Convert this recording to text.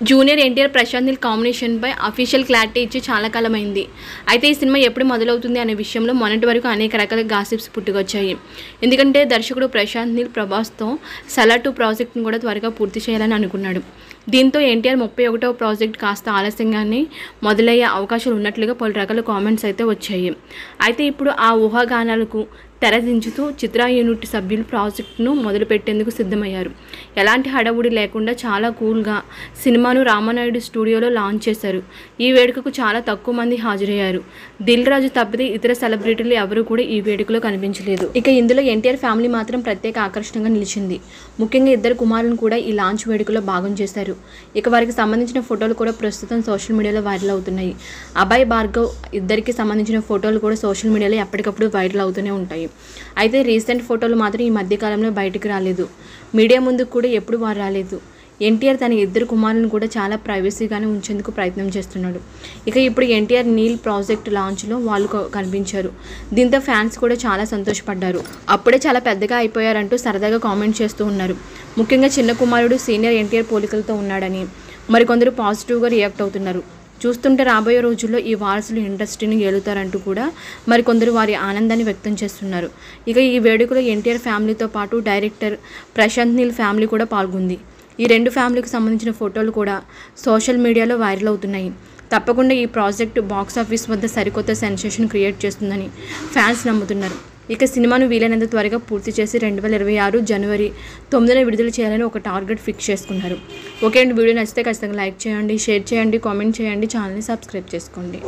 Junior NTR Prashanth Neel కాంబినేషన్పై official clarity ఇచ్చి చాలా కాలమైంది. అయితే ఈ సినిమా ఎప్పుడు మొదలవుతుంది అనే విషయంలో మొన్నటి వరకు అనేక రకాల గాసిప్స్ పుట్టుకొచ్చాయి. ఎందుకంటే దర్శకుడు ప్రశాంత్ నీల్ ప్రభాస్తో సలార్ 2 ప్రాజెక్ట్ను కూడా త్వరగా పూర్తి చేయాలని అనుకున్నాడు. దీంతో ఎన్టీఆర్ 31వ ప్రాజెక్ట్ కాస్త ఆలస్యంగానే మొదలయ్యే అవకాశాలు ఉన్నట్లుగా పలు రకాల కామెంట్స్ అయితే వచ్చాయి. అయితే ఇప్పుడు ఆ ఊహాగానాలకు తెరదించుతూ చిత్ర యూనిట్ సభ్యులు ప్రాజెక్టును మొదలుపెట్టేందుకు సిద్ధమయ్యారు. ఎలాంటి హడావుడి లేకుండా చాలా కూల్గా సినిమాను రామానాయుడు స్టూడియోలో లాంచ్ చేశారు. ఈ వేడుకకు చాలా తక్కువ మంది హాజరయ్యారు. దిల్ రాజు తప్పితే ఇతర సెలబ్రిటీలు ఎవరూ కూడా ఈ వేడుకలో కనిపించలేదు. ఇక ఇందులో ఎన్టీఆర్ ఫ్యామిలీ మాత్రం ప్రత్యేక ఆకర్షణగా నిలిచింది. ముఖ్యంగా ఇద్దరు కుమారులను కూడా ఈ లాంచ్ వేడుకలో భాగం చేశారు. ఇక వారికి సంబంధించిన ఫోటోలు కూడా ప్రస్తుతం సోషల్ మీడియాలో వైరల్ అవుతున్నాయి. అభయ్ భార్గవ్ ఇద్దరికి సంబంధించిన ఫోటోలు కూడా సోషల్ మీడియాలో ఎప్పటికప్పుడు వైరల్ అవుతూనే ఉంటాయి. అయితే రీసెంట్ ఫోటోలు మాత్రం ఈ మధ్యకాలంలో బయటకు రాలేదు. మీడియా ముందుకు కూడా ఎప్పుడు వారు రాలేదు. ఎన్టీఆర్ తన ఇద్దరు కుమారులను కూడా చాలా ప్రైవసీగానే ఉంచేందుకు ప్రయత్నం చేస్తున్నాడు. ఇక ఇప్పుడు ఎన్టీఆర్ నీల్ ప్రాజెక్ట్ లాంచ్లో వాళ్ళు కనిపించారు. దీంతో ఫ్యాన్స్ కూడా చాలా సంతోషపడ్డారు. అప్పుడే చాలా పెద్దగా అయిపోయారంటూ సరదాగా కామెంట్ చేస్తూ ఉన్నారు. ముఖ్యంగా చిన్న కుమారుడు సీనియర్ ఎన్టీఆర్ పోలికలతో ఉన్నాడని మరికొందరు పాజిటివ్గా రియాక్ట్ అవుతున్నారు. చూస్తుంటే రాబోయే రోజుల్లో ఈ వారసులు ఇండస్ట్రీని ఏలుతారంటూ కూడా మరికొందరు వారి ఆనందాన్ని వ్యక్తం చేస్తున్నారు. ఇక ఈ వేడుకలో ఎన్టీఆర్ ఫ్యామిలీతో పాటు డైరెక్టర్ ప్రశాంత్ నీల్ ఫ్యామిలీ కూడా పాల్గొంది. ఈ రెండు ఫ్యామిలీకి సంబంధించిన ఫోటోలు కూడా సోషల్ మీడియాలో వైరల్ అవుతున్నాయి. తప్పకుండా ఈ ప్రాజెక్టు బాక్సాఫీస్ వద్ద సరికొత్త సెన్సేషన్ క్రియేట్ చేస్తుందని ఫ్యాన్స్ నమ్ముతున్నారు. ఇక సినిమాను వీలైనంత త్వరగా పూర్తి చేసి 2026 జనవరి 9న విడుదల చేయాలని ఒక టార్గెట్ ఫిక్స్ చేసుకున్నారు. ఓకే అండి, వీడియో నచ్చితే ఖచ్చితంగా లైక్ చేయండి, షేర్ చేయండి, కామెంట్ చేయండి, ఛానల్ని సబ్స్క్రైబ్ చేసుకోండి.